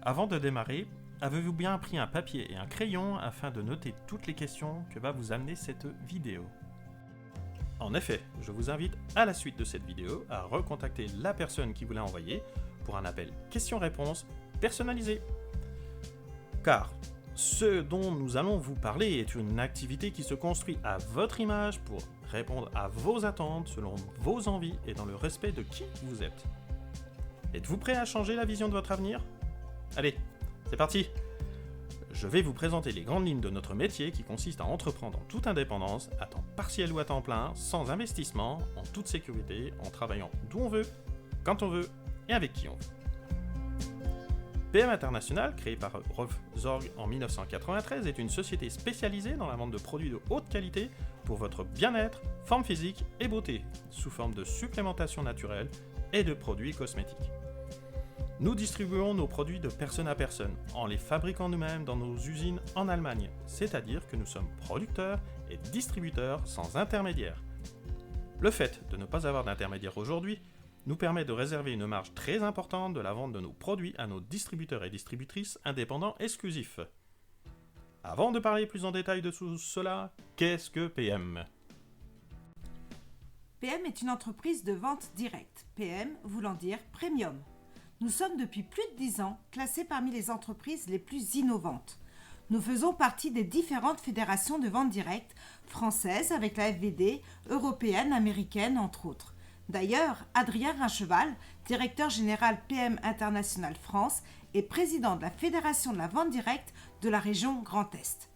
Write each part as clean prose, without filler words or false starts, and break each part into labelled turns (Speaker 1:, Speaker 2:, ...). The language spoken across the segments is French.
Speaker 1: Avant de démarrer, avez-vous bien pris un papier et un crayon afin de noter toutes les questions que va vous amener cette vidéo? En effet, je vous invite à la suite de cette vidéo à recontacter la personne qui vous l'a envoyé pour un appel questions-réponses personnalisé. Car ce dont nous allons vous parler est une activité qui se construit à votre image pour répondre à vos attentes selon vos envies et dans le respect de qui vous êtes. Êtes-vous prêt à changer la vision de votre avenir? Allez, c'est parti! Je vais vous présenter les grandes lignes de notre métier qui consiste à entreprendre en toute indépendance, à temps partiel ou à temps plein, sans investissement, en toute sécurité, en travaillant d'où on veut, quand on veut et avec qui on veut. PM International, créée par Rolf Zorg en 1993, est une société spécialisée dans la vente de produits de haute qualité pour votre bien-être, forme physique et beauté, sous forme de supplémentation naturelle et de produits cosmétiques. Nous distribuons nos produits de personne à personne, en les fabriquant nous-mêmes dans nos usines en Allemagne, c'est-à-dire que nous sommes producteurs et distributeurs sans intermédiaire. Le fait de ne pas avoir d'intermédiaire aujourd'hui nous permet de réserver une marge très importante de la vente de nos produits à nos distributeurs et distributrices indépendants exclusifs. Avant de parler plus en détail de tout cela, qu'est-ce que PM ?
Speaker 2: PM est une entreprise de vente directe, PM voulant dire Premium. Nous sommes depuis plus de 10 ans classés parmi les entreprises les plus innovantes. Nous faisons partie des différentes fédérations de vente directe françaises avec la FVD, européenne, américaine, entre autres. D'ailleurs, Adrien Rincheval, directeur général PM International France et président de la Fédération de la vente directe de la région Grand Est.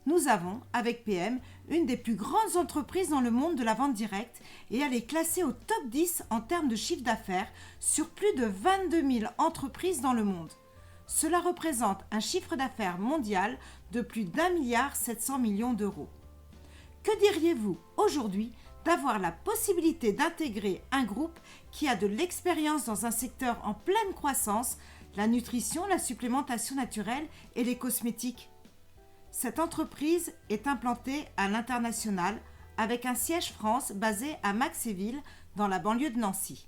Speaker 2: Nous avons, avec PM, une des plus grandes entreprises dans le monde de la vente directe et elle est classée au top 10 en termes de chiffre d'affaires sur plus de 22 000 entreprises dans le monde. Cela représente un chiffre d'affaires mondial de plus d'1,7 milliard d'euros. Que diriez-vous aujourd'hui d'avoir la possibilité d'intégrer un groupe qui a de l'expérience dans un secteur en pleine croissance, la nutrition, la supplémentation naturelle et les cosmétiques ? Cette entreprise est implantée à l'international avec un siège France basé à Maxéville dans la banlieue de Nancy.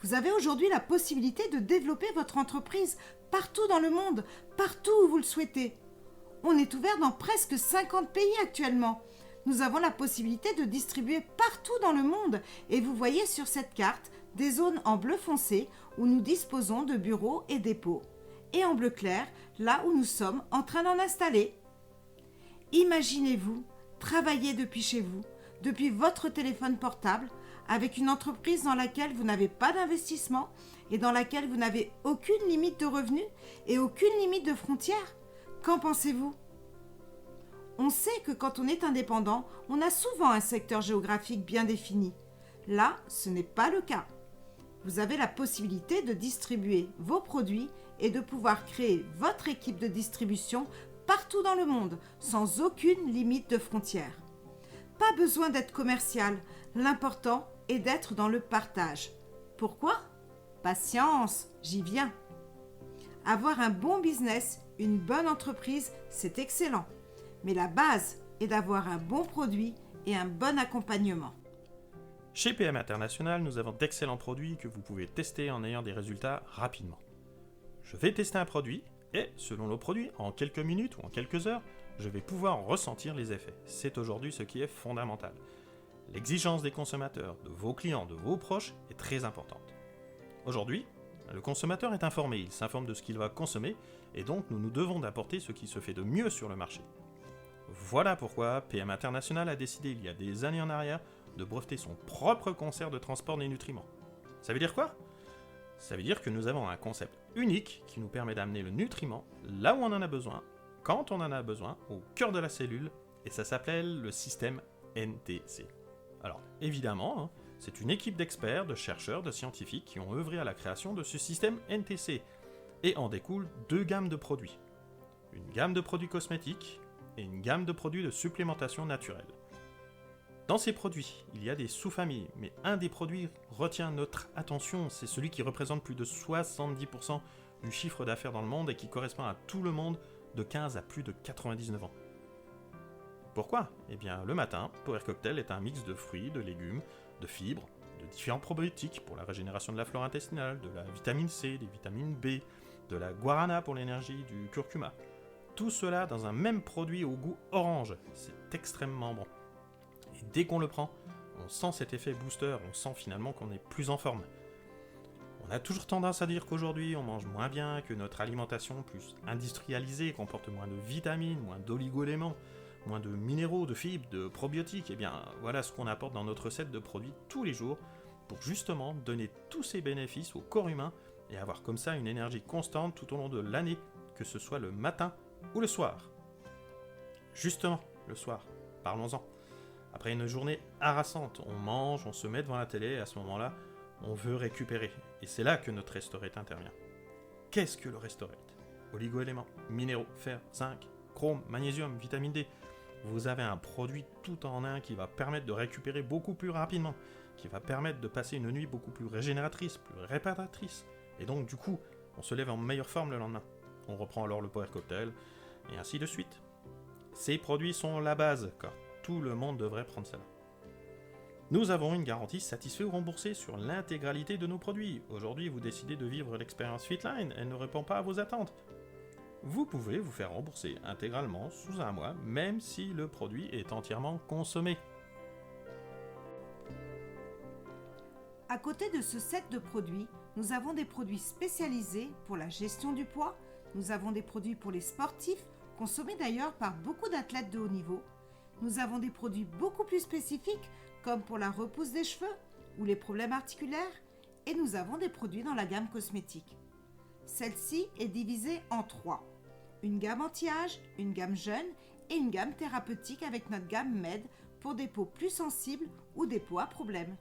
Speaker 2: Vous avez aujourd'hui la possibilité de développer votre entreprise partout dans le monde, partout où vous le souhaitez. On est ouvert dans presque 50 pays actuellement. Nous avons la possibilité de distribuer partout dans le monde et vous voyez sur cette carte des zones en bleu foncé où nous disposons de bureaux et dépôts et en bleu clair là où nous sommes en train d'en installer. Imaginez-vous travailler depuis chez vous, depuis votre téléphone portable, avec une entreprise dans laquelle vous n'avez pas d'investissement et dans laquelle vous n'avez aucune limite de revenus et aucune limite de frontières. Qu'en pensez-vous ? On sait que quand on est indépendant, on a souvent un secteur géographique bien défini. Là, ce n'est pas le cas. Vous avez la possibilité de distribuer vos produits et de pouvoir créer votre équipe de distribution partout dans le monde, sans aucune limite de frontières. Pas besoin d'être commercial, l'important est d'être dans le partage. Pourquoi ? Patience, j'y viens. Avoir un bon business, une bonne entreprise, c'est excellent. Mais la base est d'avoir un bon produit et un bon accompagnement.
Speaker 1: Chez PM International, nous avons d'excellents produits que vous pouvez tester en ayant des résultats rapidement. Je vais tester un produit et, selon le produit, en quelques minutes ou en quelques heures, je vais pouvoir en ressentir les effets. C'est aujourd'hui ce qui est fondamental. L'exigence des consommateurs, de vos clients, de vos proches est très importante. Aujourd'hui, le consommateur est informé, il s'informe de ce qu'il va consommer et donc nous devons d'apporter ce qui se fait de mieux sur le marché. Voilà pourquoi PM International a décidé il y a des années en arrière de breveter son propre concept de transport des nutriments. Ça veut dire quoi ? Ça veut dire que nous avons un concept unique qui nous permet d'amener le nutriment là où on en a besoin, quand on en a besoin, au cœur de la cellule, et ça s'appelle le système NTC. Alors évidemment, c'est une équipe d'experts, de chercheurs, de scientifiques qui ont œuvré à la création de ce système NTC, et en découlent deux gammes de produits. Une gamme de produits cosmétiques et une gamme de produits de supplémentation naturelle. Dans ces produits, il y a des sous-familles, mais un des produits retient notre attention, c'est celui qui représente plus de 70% du chiffre d'affaires dans le monde et qui correspond à tout le monde de 15 à plus de 99 ans. Pourquoi ? Eh bien, le matin, Power Cocktail est un mix de fruits, de légumes, de fibres, de différents probiotiques pour la régénération de la flore intestinale, de la vitamine C, des vitamines B, de la guarana pour l'énergie, du curcuma. Tout cela dans un même produit au goût orange. C'est extrêmement bon. Et dès qu'on le prend, on sent cet effet booster, on sent finalement qu'on est plus en forme. On a toujours tendance à dire qu'aujourd'hui on mange moins bien, que notre alimentation plus industrialisée comporte moins de vitamines, moins d'oligo-éléments, moins de minéraux, de fibres, de probiotiques. Et bien voilà ce qu'on apporte dans notre set de produits tous les jours pour justement donner tous ces bénéfices au corps humain et avoir comme ça une énergie constante tout au long de l'année, que ce soit le matin ou le soir. Justement, le soir, parlons-en. Après une journée harassante, on mange, on se met devant la télé et à ce moment-là, on veut récupérer. Et c'est là que notre Restorate intervient. Qu'est-ce que le Restorate ? Oligo-éléments, minéraux, fer, zinc, chrome, magnésium, vitamine D. Vous avez un produit tout en un qui va permettre de récupérer beaucoup plus rapidement, qui va permettre de passer une nuit beaucoup plus régénératrice, plus réparatrice. Et donc du coup, on se lève en meilleure forme le lendemain. On reprend alors le Power Cocktail, et ainsi de suite. Ces produits sont la base, car tout le monde devrait prendre cela. Nous avons une garantie satisfait ou remboursée sur l'intégralité de nos produits. Aujourd'hui, vous décidez de vivre l'expérience Fitline, elle ne répond pas à vos attentes. Vous pouvez vous faire rembourser intégralement sous un mois, même si le produit est entièrement consommé.
Speaker 2: À côté de ce set de produits, nous avons des produits spécialisés pour la gestion du poids, nous avons des produits pour les sportifs, consommés d'ailleurs par beaucoup d'athlètes de haut niveau. Nous avons des produits beaucoup plus spécifiques, comme pour la repousse des cheveux ou les problèmes articulaires, et nous avons des produits dans la gamme cosmétique. Celle-ci est divisée en 3. Une gamme anti-âge, une gamme jeune et une gamme thérapeutique avec notre gamme Med pour des peaux plus sensibles ou des peaux à problème.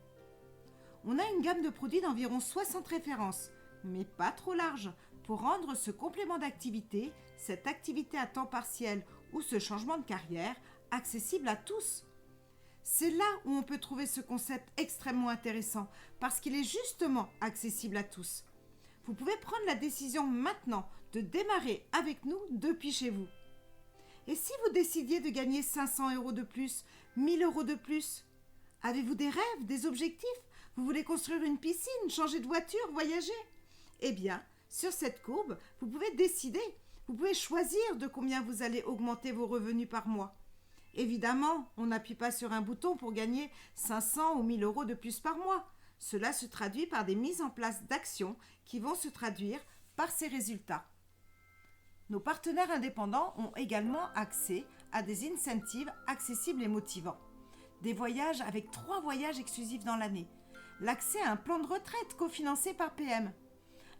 Speaker 2: On a une gamme de produits d'environ 60 références, mais pas trop large, pour rendre ce complément d'activité, cette activité à temps partiel ou ce changement de carrière accessible à tous. C'est là où on peut trouver ce concept extrêmement intéressant, parce qu'il est justement accessible à tous. Vous pouvez prendre la décision maintenant de démarrer avec nous depuis chez vous. Et si vous décidiez de gagner 500 € de plus, 1000 € de plus, avez-vous des rêves, des objectifs ? Vous voulez construire une piscine, changer de voiture, voyager ? Eh bien, sur cette courbe, vous pouvez décider, vous pouvez choisir de combien vous allez augmenter vos revenus par mois. Évidemment, on n'appuie pas sur un bouton pour gagner 500 ou 1000 € de plus par mois. Cela se traduit par des mises en place d'actions qui vont se traduire par ces résultats. Nos partenaires indépendants ont également accès à des incentives accessibles et motivants. Des voyages avec 3 voyages exclusifs dans l'année. L'accès à un plan de retraite cofinancé par PM.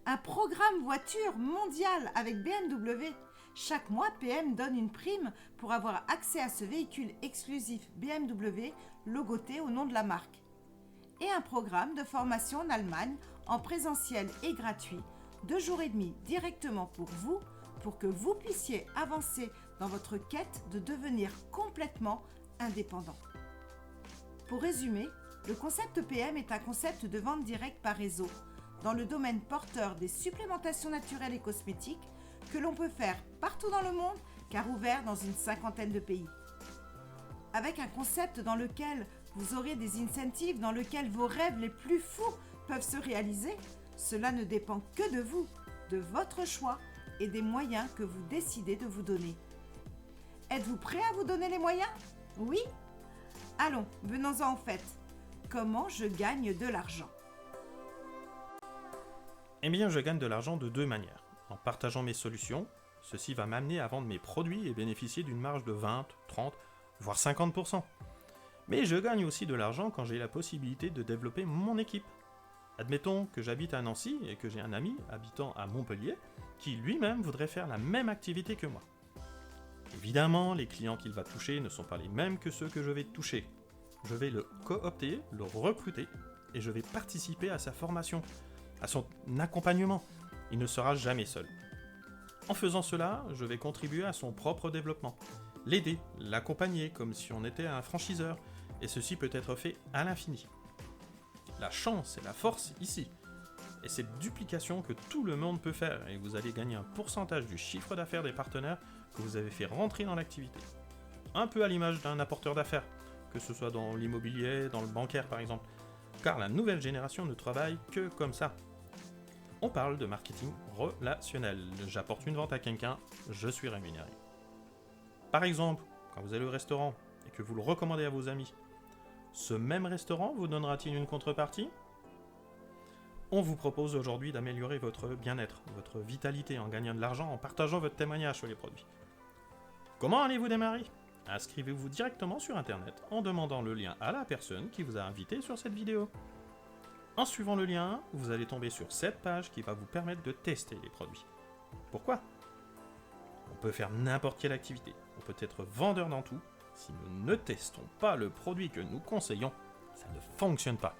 Speaker 2: Un programme voiture mondial avec BMW. Chaque mois, PM donne une prime pour avoir accès à ce véhicule exclusif BMW logoté au nom de la marque. Et un programme de formation en Allemagne en présentiel et gratuit, 2 jours et demi directement pour vous, pour que vous puissiez avancer dans votre quête de devenir complètement indépendant. Pour résumer, le concept PM est un concept de vente directe par réseau, dans le domaine porteur des supplémentations naturelles et cosmétiques, que l'on peut faire partout dans le monde, car ouvert dans une 50aine de pays. Avec un concept dans lequel vous aurez des incentives, dans lequel vos rêves les plus fous peuvent se réaliser, cela ne dépend que de vous, de votre choix et des moyens que vous décidez de vous donner. Êtes-vous prêt à vous donner les moyens ? Oui ? Allons, venons-en en fait. Comment je gagne de l'argent ?
Speaker 1: Eh bien, je gagne de l'argent de 2 manières. En partageant mes solutions, ceci va m'amener à vendre mes produits et bénéficier d'une marge de 20, 30, voire 50%. Mais je gagne aussi de l'argent quand j'ai la possibilité de développer mon équipe. Admettons que j'habite à Nancy et que j'ai un ami habitant à Montpellier qui lui-même voudrait faire la même activité que moi. Évidemment, les clients qu'il va toucher ne sont pas les mêmes que ceux que je vais toucher. Je vais le coopter, le recruter et je vais participer à sa formation, à son accompagnement. Il ne sera jamais seul. En faisant cela, je vais contribuer à son propre développement, l'aider, l'accompagner comme si on était un franchiseur, et ceci peut être fait à l'infini. La chance et la force ici, et cette duplication que tout le monde peut faire, et vous allez gagner un pourcentage du chiffre d'affaires des partenaires que vous avez fait rentrer dans l'activité. Un peu à l'image d'un apporteur d'affaires, que ce soit dans l'immobilier, dans le bancaire par exemple, car la nouvelle génération ne travaille que comme ça. On parle de marketing relationnel. J'apporte une vente à quelqu'un, je suis rémunéré. Par exemple, quand vous allez au restaurant et que vous le recommandez à vos amis, ce même restaurant vous donnera-t-il une contrepartie ? On vous propose aujourd'hui d'améliorer votre bien-être, votre vitalité en gagnant de l'argent en partageant votre témoignage sur les produits. Comment allez-vous démarrer ? Inscrivez-vous directement sur Internet en demandant le lien à la personne qui vous a invité sur cette vidéo. En suivant le lien, vous allez tomber sur cette page qui va vous permettre de tester les produits. Pourquoi ? On peut faire n'importe quelle activité, on peut être vendeur dans tout. Si nous ne testons pas le produit que nous conseillons, ça ne fonctionne pas.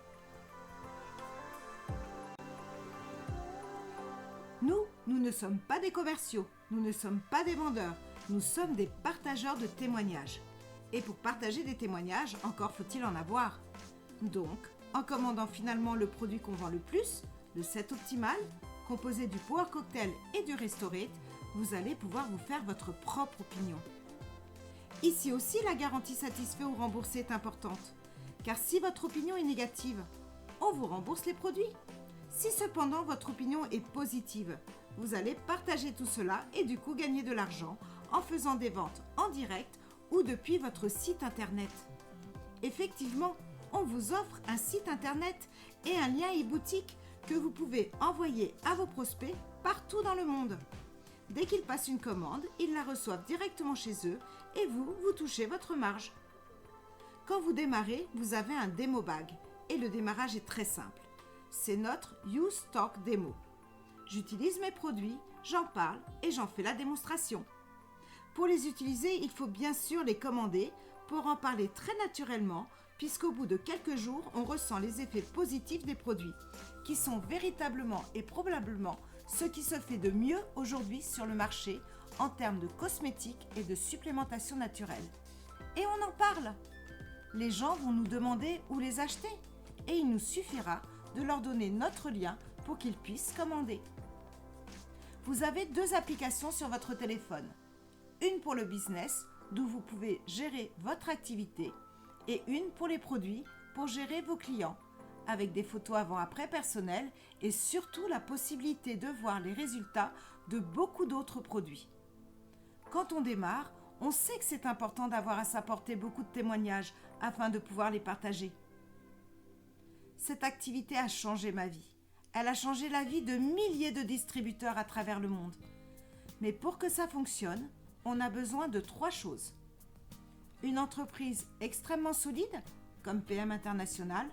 Speaker 2: Nous ne sommes pas des commerciaux, nous ne sommes pas des vendeurs, nous sommes des partageurs de témoignages. Et pour partager des témoignages, encore faut-il en avoir. Donc, en commandant finalement le produit qu'on vend le plus, le set optimal, composé du Power Cocktail et du Restorate, vous allez pouvoir vous faire votre propre opinion. Ici aussi, la garantie satisfait ou remboursée est importante, car si votre opinion est négative, on vous rembourse les produits. Si cependant votre opinion est positive, vous allez partager tout cela et du coup gagner de l'argent en faisant des ventes en direct ou depuis votre site internet. Effectivement, on vous offre un site internet et un lien e-boutique que vous pouvez envoyer à vos prospects partout dans le monde. Dès qu'ils passent une commande, ils la reçoivent directement chez eux et vous touchez votre marge. Quand vous démarrez, vous avez un démo bag et le démarrage est très simple. C'est notre Use Stock Demo. J'utilise mes produits, j'en parle et j'en fais la démonstration. Pour les utiliser, il faut bien sûr les commander pour en parler très naturellement, puisqu'au bout de quelques jours, on ressent les effets positifs des produits, qui sont véritablement et probablement ce qui se fait de mieux aujourd'hui sur le marché en termes de cosmétiques et de supplémentation naturelle. Et on en parle. Les gens vont nous demander où les acheter et il nous suffira de leur donner notre lien pour qu'ils puissent commander. Vous avez 2 applications sur votre téléphone. Une pour le business, d'où vous pouvez gérer votre activité, et une pour les produits, pour gérer vos clients, avec des photos avant-après personnelles et surtout la possibilité de voir les résultats de beaucoup d'autres produits. Quand on démarre, on sait que c'est important d'avoir à sa portée beaucoup de témoignages afin de pouvoir les partager. Cette activité a changé ma vie. Elle a changé la vie de milliers de distributeurs à travers le monde. Mais pour que ça fonctionne, on a besoin de 3 choses. Une entreprise extrêmement solide, comme PM International,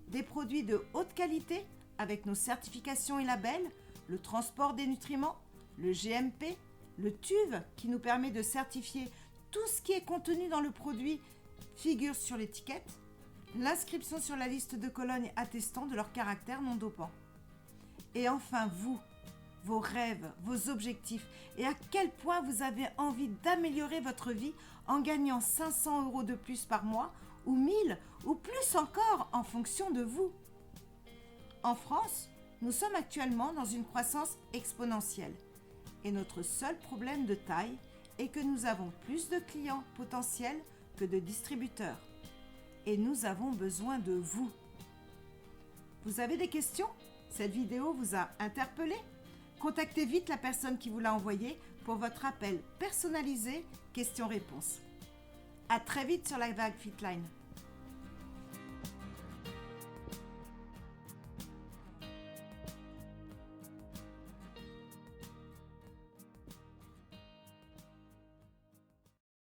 Speaker 2: des produits de haute qualité, avec nos certifications et labels, le transport des nutriments, le GMP, le TÜV, qui nous permet de certifier tout ce qui est contenu dans le produit figure sur l'étiquette, l'inscription sur la liste de colonnes attestant de leur caractère non dopant. Et enfin vous, vos rêves, vos objectifs et à quel point vous avez envie d'améliorer votre vie en gagnant 500 € de plus par mois ou 1000 ou plus encore en fonction de vous. En France, nous sommes actuellement dans une croissance exponentielle et notre seul problème de taille est que nous avons plus de clients potentiels que de distributeurs. Et nous avons besoin de vous. Vous avez des questions ? Cette vidéo vous a interpellé ? Contactez vite la personne qui vous l'a envoyée pour votre appel personnalisé questions-réponses. À très vite sur la Vague Fitline.